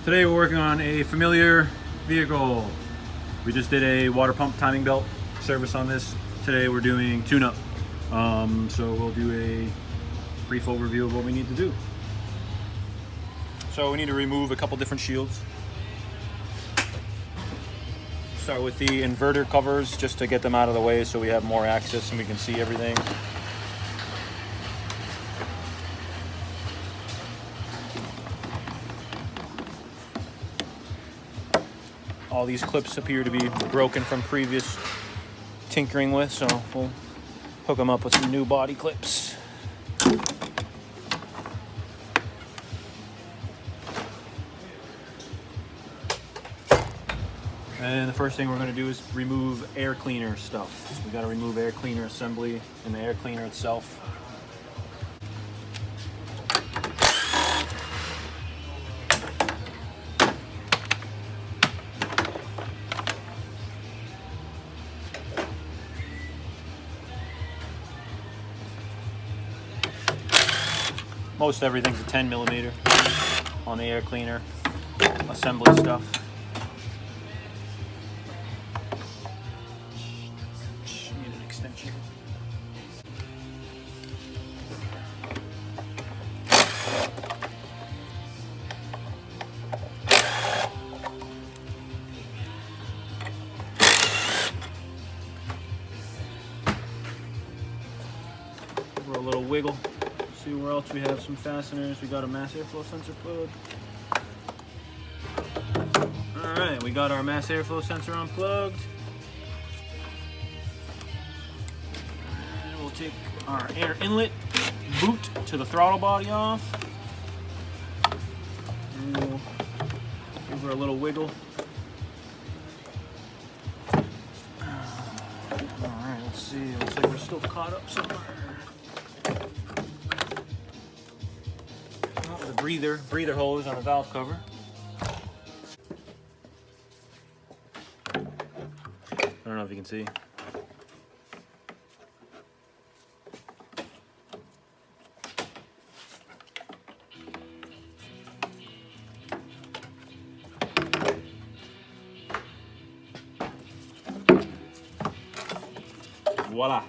Today we're working on a familiar vehicle. We just did a water pump timing belt service on this. Today we're doing tune-up. So we'll do a brief overview of what we need to do. So we need to remove a couple different shields. Start with the inverter covers just to get them out of the way so we have more access and we can see everything. All these clips appear to be broken from previous tinkering with, so we'll hook them up with some new body clips. And the first thing we're going to do is remove air cleaner stuff. We got to remove air cleaner assembly and the air cleaner itself. Most everything's a 10 millimeter on the air cleaner assembly stuff. Need an extension. Give her a little wiggle. See where else we have some fasteners. We got a mass airflow sensor plug. All right, we got our mass airflow sensor unplugged. And we'll take our air inlet boot to the throttle body off. And we'll give her a little wiggle. All right, let's see. Looks like we're still caught up somewhere. Breather hose on the valve cover. I don't know if you can see. Voila.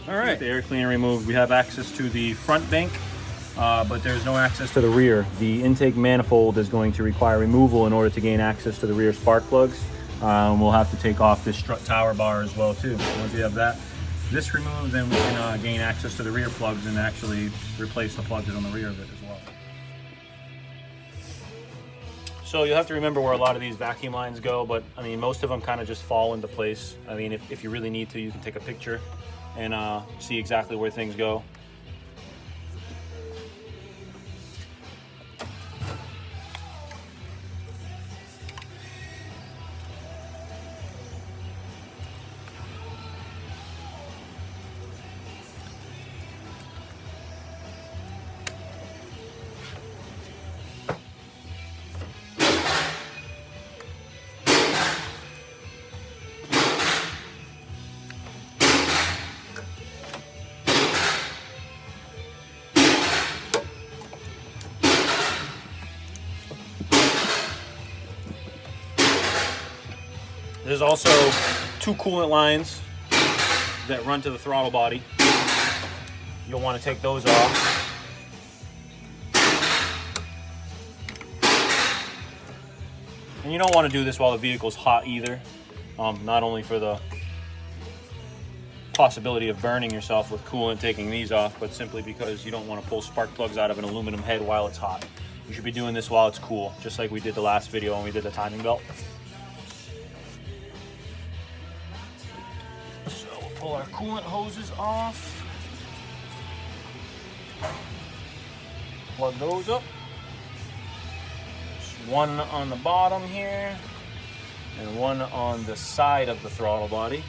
All right, the air cleaner removed. We have access to the front bank, but there's no access to the rear. The intake manifold is going to require removal in order to gain access to the rear spark plugs. We'll have to take off this strut tower bar as well too. Once we have this removed, then we can gain access to the rear plugs and actually replace the plugs on the rear of it as well. So you'll have to remember where a lot of these vacuum lines go, but I mean, most of them kind of just fall into place. I mean, if you really need to, you can take a picture and see exactly where things go. There's also two coolant lines that run to the throttle body. You'll want to take those off. And you don't want to do this while the vehicle's hot either. Not only for the possibility of burning yourself with coolant taking these off, but simply because you don't want to pull spark plugs out of an aluminum head while it's hot. You should be doing this while it's cool, just like we did the last video when we did the timing belt. Pull our coolant hoses off. Plug those up. There's one on the bottom here and one on the side of the throttle body.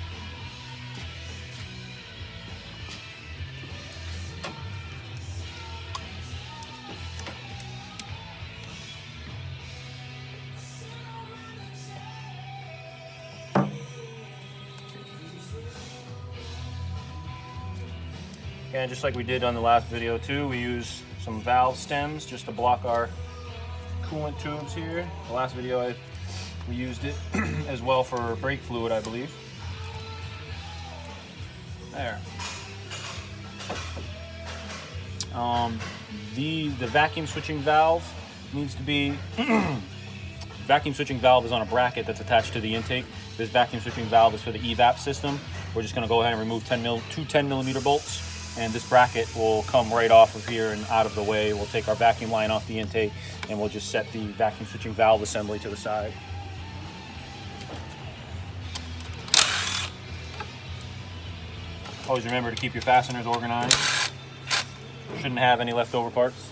And just like we did on the last video too, we use some valve stems just to block our coolant tubes here. The last video we used it as well for brake fluid, I believe. There. The vacuum switching valve needs to be vacuum switching valve is on a bracket that's attached to the intake. This vacuum switching valve is for the evap system. We're just going to go ahead and remove two 10 millimeter bolts, and this bracket will come right off of here and out of the way. We'll take our vacuum line off the intake and we'll just set the vacuum switching valve assembly to the side. Always remember to keep your fasteners organized. Shouldn't have any leftover parts.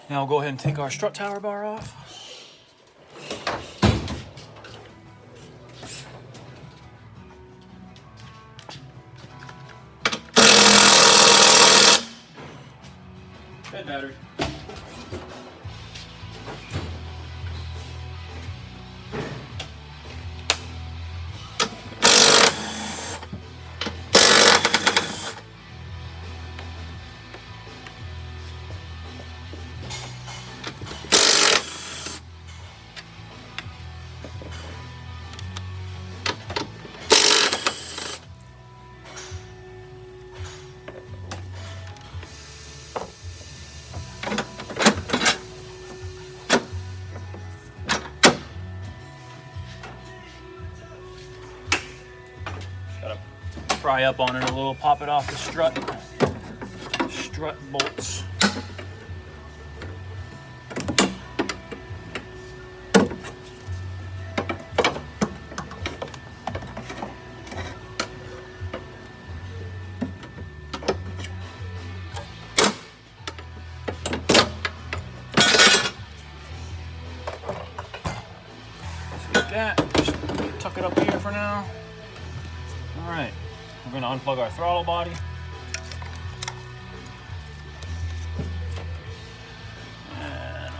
Now we'll go ahead and take our strut tower bar off. Bed battery. Gotta pry up on it a little, pop it off the strut bolts. Like that, just tuck it up here for now. All right, we're going to unplug our throttle body. And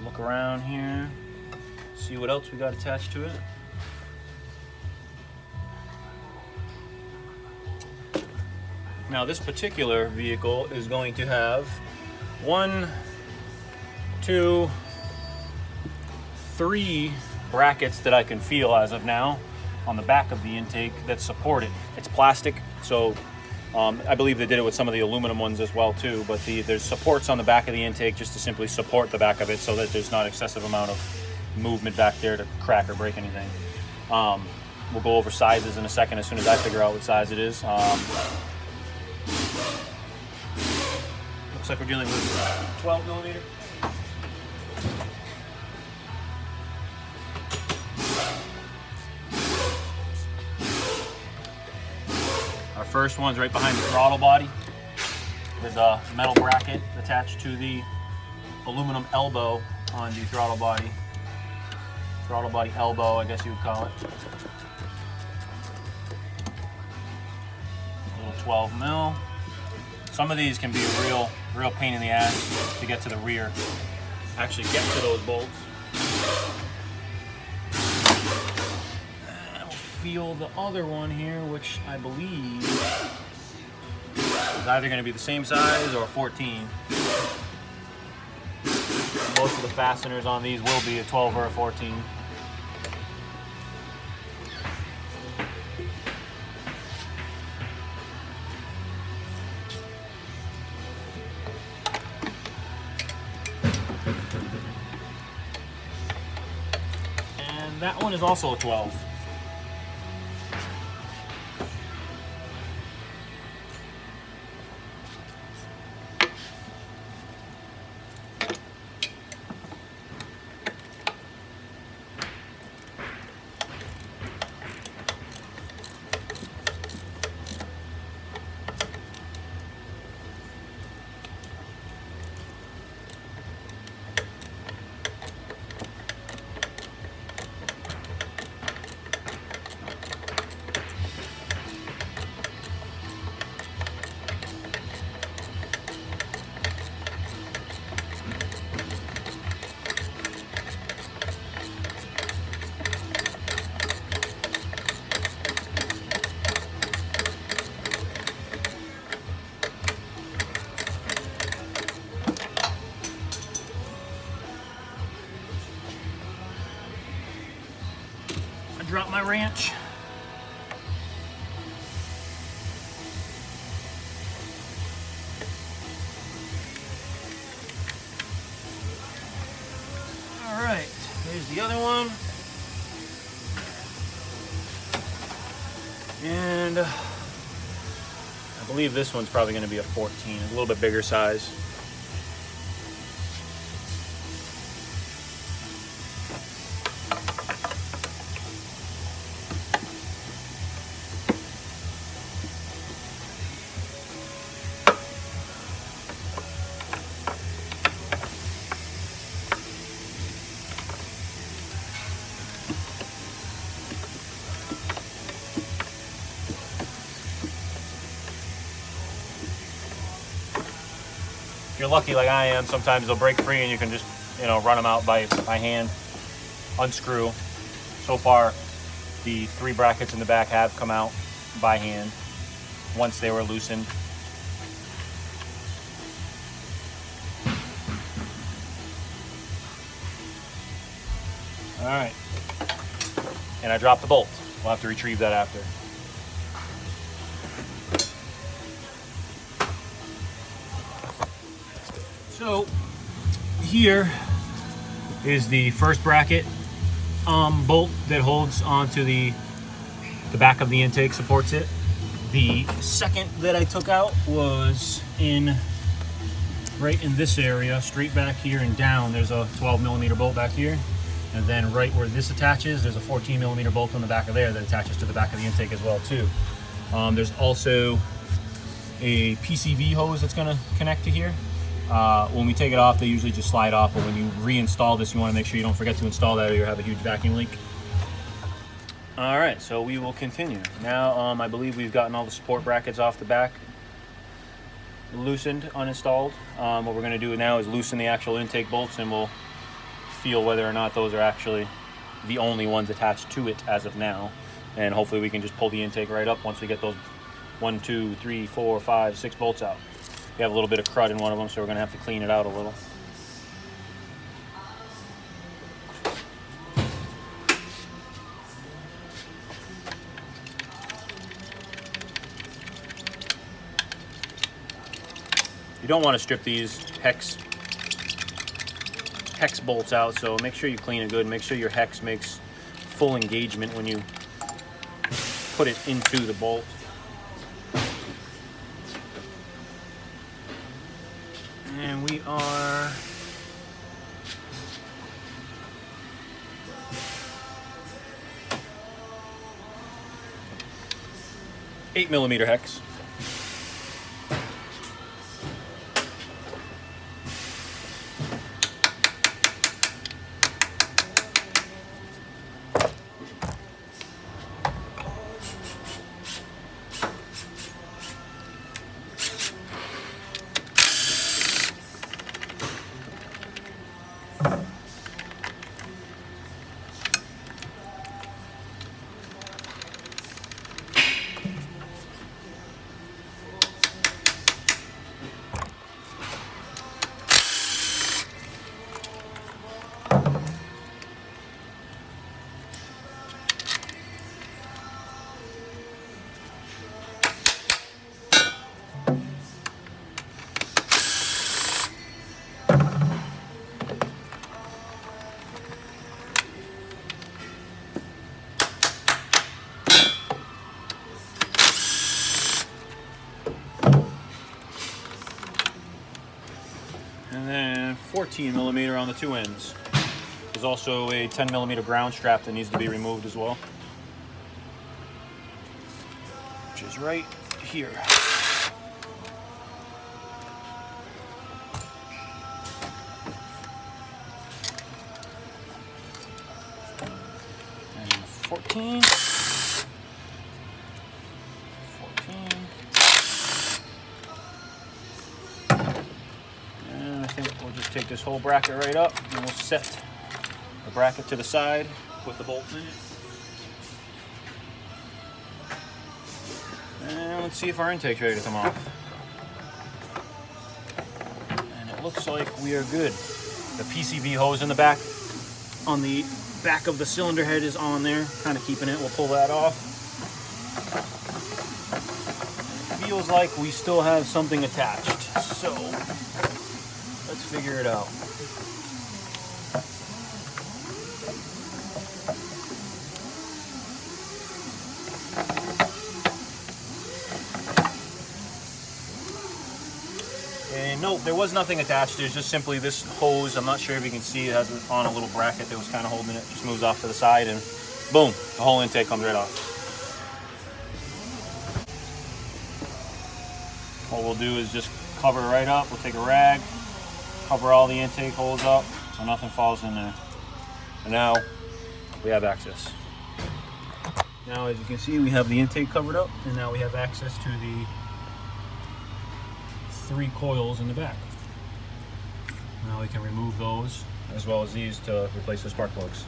look around here, see what else we got attached to it. Now this particular vehicle is going to have 1, 2, 3 brackets that I can feel as of now on the back of the intake that support it. It's plastic, so I believe they did it with some of the aluminum ones as well too, but there's supports on the back of the intake just to simply support the back of it so that there's not excessive amount of movement back there to crack or break anything. We'll go over sizes in a second as soon as I figure out what size it is. Looks like we're dealing with 12 millimeter. Our first one's right behind the throttle body. There's a metal bracket attached to the aluminum elbow on the throttle body. Throttle body elbow, I guess you would call it. A little 12 mil. Some of these can be a real pain in the ass to get to the rear. Actually get to those bolts. Feel the other one here, which I believe is either going to be the same size or 14. Most of the fasteners on these will be a 12 or a 14. And that one is also a 12. drop my wrench. All right, here's the other one. And I believe this one's probably going to be a 14, a little bit bigger size. If you're lucky like I am, sometimes they'll break free and you can just, run them out by hand, unscrew. So far, the 3 brackets in the back have come out by hand once they were loosened. All right, and I dropped the bolt. We'll have to retrieve that after. So here is the first bracket bolt that holds onto the back of the intake, supports it. The second that I took out was right in this area, straight back here and down. There's a 12mm bolt back here, and then right where this attaches, there's a 14mm bolt on the back of there that attaches to the back of the intake as well too. There's also a PCV hose that's going to connect to here. When we take it off, they usually just slide off, but when you reinstall this, you want to make sure you don't forget to install that or you'll have a huge vacuum leak. All right, so we will continue. Now, I believe we've gotten all the support brackets off the back loosened, uninstalled. What we're going to do now is loosen the actual intake bolts, and we'll feel whether or not those are actually the only ones attached to it as of now. And hopefully we can just pull the intake right up once we get those 1, 2, 3, 4, 5, 6 bolts out. We have a little bit of crud in one of them, so we're going to have to clean it out a little. You don't want to strip these hex bolts out, so make sure you clean it good. Make sure your hex makes full engagement when you put it into the bolt. And we are $8mm hex. And then 14mm on the 2 ends. There's also a 10mm ground strap that needs to be removed as well, which is right here. And 14. Take this whole bracket right up, and we'll set the bracket to the side, put the bolts in it. And let's see if our intake's ready to come off. And it looks like we are good. The PCV hose in the back on the back of the cylinder head is on there, kind of keeping it. We'll pull that off. It feels like we still have something attached, so let's figure it out. And nope, there was nothing attached. There's just simply this hose. I'm not sure if you can see, it has it on a little bracket that was kind of holding it. Just moves off to the side and boom, the whole intake comes right off. What we'll do is just cover it right up. We'll take a rag, cover all the intake holes up so nothing falls in there. And now we have access. Now as you can see, we have the intake covered up, and now we have access to the 3 coils in the back. Now we can remove those as well as these to replace the spark plugs.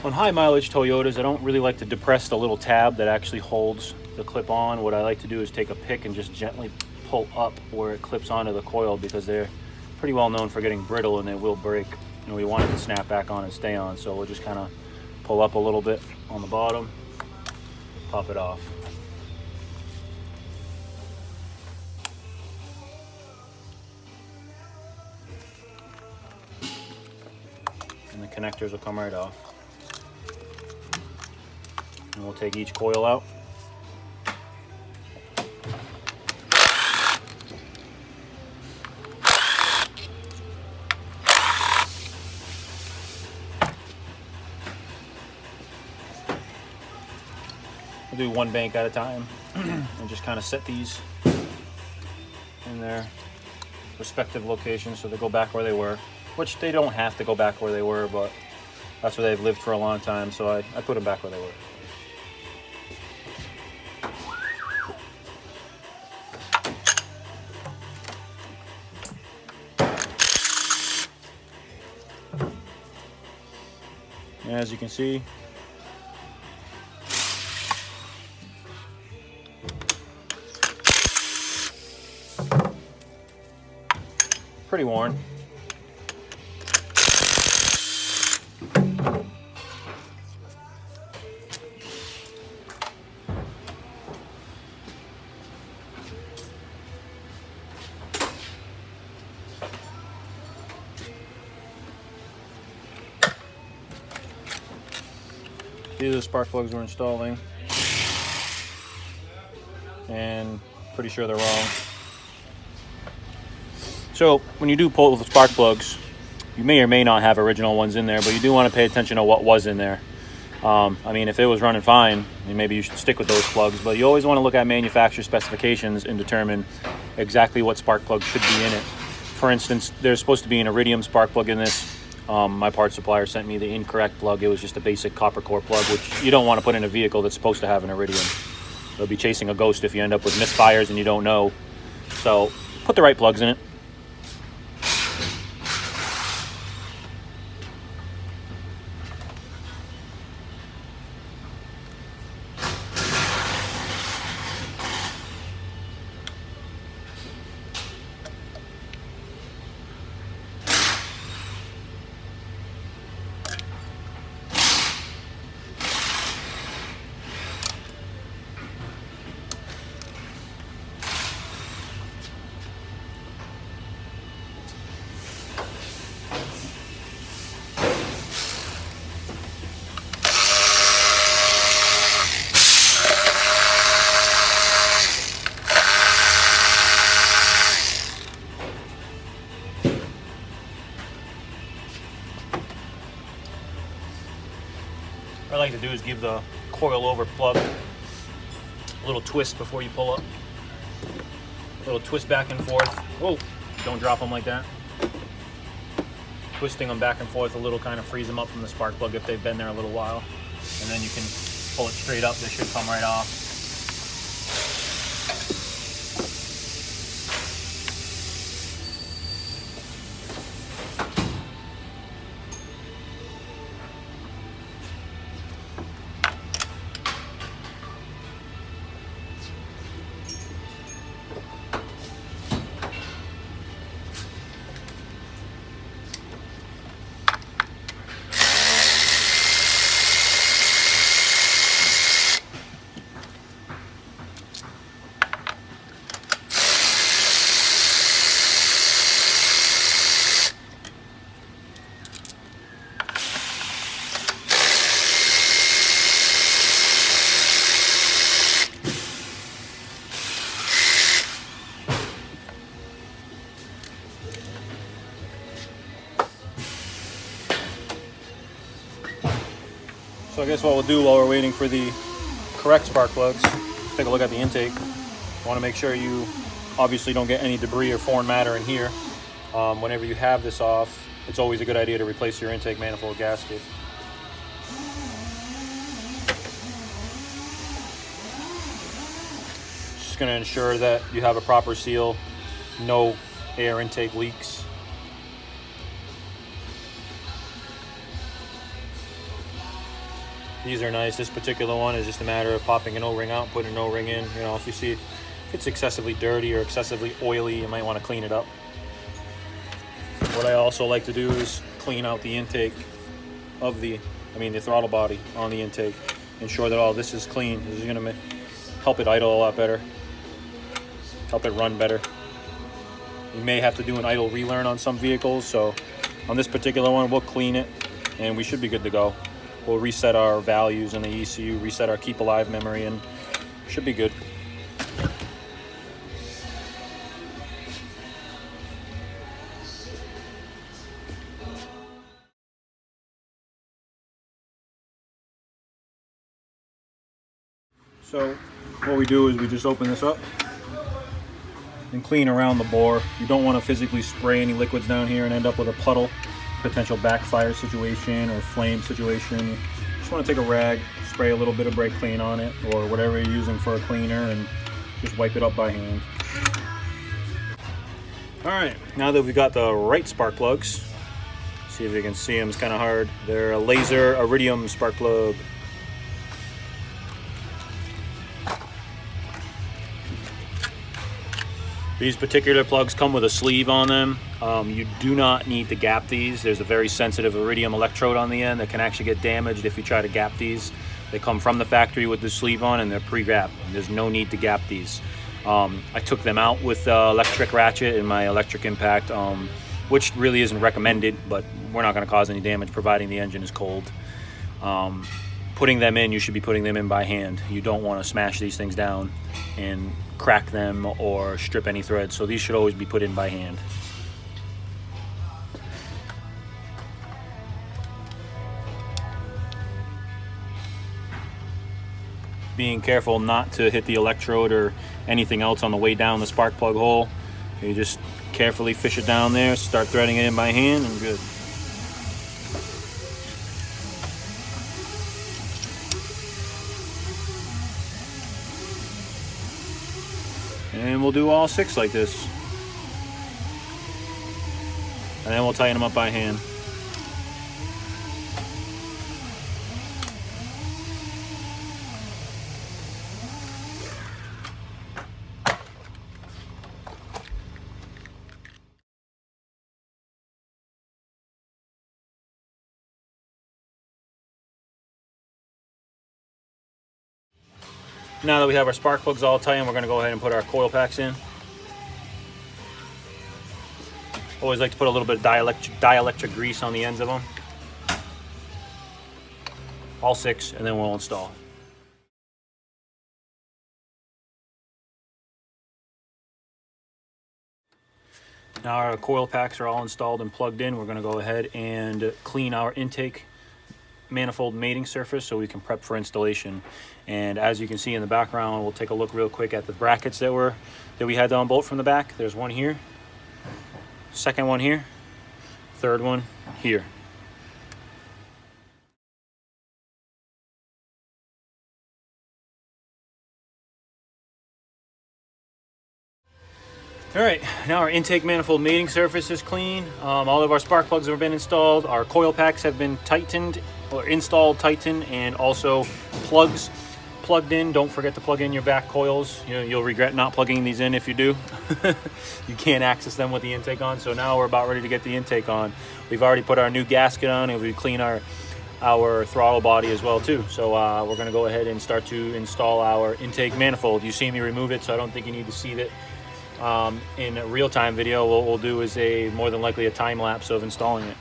On high mileage Toyotas, I don't really like to depress the little tab that actually holds the clip on. What I like to do is take a pick and just gently pull up where it clips onto the coil, because they're pretty well known for getting brittle and they will break. And we want it to snap back on and stay on, so we'll just kind of pull up a little bit on the bottom, pop it off. And the connectors will come right off. And we'll take each coil out. We'll do one bank at a time and just kind of set these in their respective locations so they go back where they were, which they don't have to go back where they were, but that's where they've lived for a long time, so I put them back where they were. And as you can see, pretty worn. These are the spark plugs we're installing, and pretty sure they're wrong. So when you do pull the spark plugs, you may or may not have original ones in there, but you do want to pay attention to what was in there. I mean, if it was running fine, then maybe you should stick with those plugs, but you always want to look at manufacturer specifications and determine exactly what spark plug should be in it. For instance, there's supposed to be an iridium spark plug in this. My parts supplier sent me the incorrect plug. It was just a basic copper core plug, which you don't want to put in a vehicle that's supposed to have an iridium. You'll be chasing a ghost if you end up with misfires and you don't know. So put the right plugs in it. What I like to do is give the coil over plug a little twist before you pull up. A little twist back and forth. Whoa, don't drop them like that. Twisting them back and forth a little kind of frees them up from the spark plug if they've been there a little while. And then you can pull it straight up. They should come right off. So I guess what we'll do while we're waiting for the correct spark plugs, let's take a look at the intake. You want to make sure you obviously don't get any debris or foreign matter in here. Whenever you have this off, it's always a good idea to replace your intake manifold gasket. Just going to ensure that you have a proper seal, no air intake leaks. These are nice. This particular one is just a matter of popping an O-ring out, putting an O-ring in. You know, if you see if it's excessively dirty or excessively oily, you might want to clean it up. What I also like to do is clean out the intake of the throttle body on the intake. Ensure that all this is clean. This is going to help it idle a lot better, help it run better. You may have to do an idle relearn on some vehicles, so on this particular one, we'll clean it and we should be good to go. We'll reset our values in the ECU, reset our keep alive memory, and should be good. So what we do is we just open this up and clean around the bore. You don't want to physically spray any liquids down here and end up with a puddle, potential backfire situation or flame situation. You just want to take a rag, spray a little bit of brake clean on it or whatever you're using for a cleaner, and just wipe it up by hand. All right, now that we've got the right spark plugs, see if you can see them. It's kind of hard. They're a laser iridium spark plug. These particular plugs come with a sleeve on them. You do not need to gap these. There's a very sensitive iridium electrode on the end that can actually get damaged if you try to gap these. They come from the factory with the sleeve on and they're pre-gapped. There's no need to gap these. I took them out with electric ratchet in my electric impact, which really isn't recommended, but we're not going to cause any damage providing the engine is cold. Putting them in, you should be putting them in by hand. You don't want to smash these things down and crack them or strip any threads, so these should always be put in by hand. Being careful not to hit the electrode or anything else on the way down the spark plug hole. You just carefully fish it down there, start threading it in by hand, and good. And we'll do all 6 like this. And then we'll tighten them up by hand. Now that we have our spark plugs all tightened, we're going to go ahead and put our coil packs in. Always like to put a little bit of dielectric grease on the ends of them. All 6, and then we'll install. Now our coil packs are all installed and plugged in. We're going to go ahead and clean our intake manifold mating surface so we can prep for installation. And as you can see in the background, we'll take a look real quick at the brackets that we had to unbolt from the back. There's one here, second one here, third one here. All right, now our intake manifold mating surface is clean. All of our spark plugs have been installed. Our coil packs have been tightened, or installed, tightened, and also plugs plugged in. Don't forget to plug in your back coils. You'll regret not plugging these in if you do. You can't access them with the intake on. So now we're about ready to get the intake on. We've already put our new gasket on, and we clean our throttle body as well too. So we're going to go ahead and start to install our intake manifold. You see me remove it, so I don't think you need to see it. In a real-time video, what we'll do is more than likely a time lapse of installing it.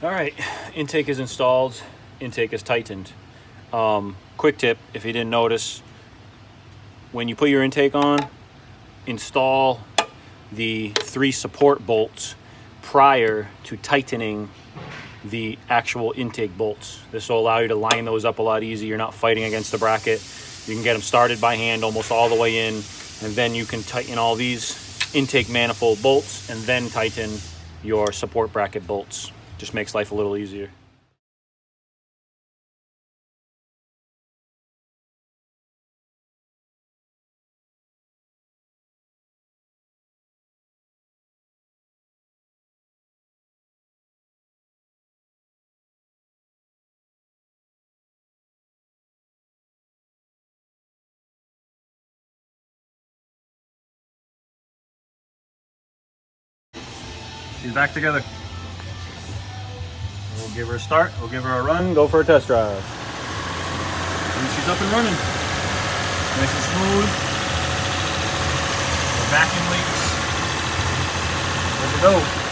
All right, intake is installed, intake is tightened. Quick tip, if you didn't notice, when you put your intake on, install the 3 support bolts prior to tightening the actual intake bolts. This will allow you to line those up a lot easier. You're not fighting against the bracket. You can get them started by hand almost all the way in, and then you can tighten all these intake manifold bolts and then tighten your support bracket bolts. Just makes life a little easier. She's back together. We'll give her a start, we'll give her a run, go for a test drive. And she's up and running. Nice and smooth. The vacuum leaks. Good to go.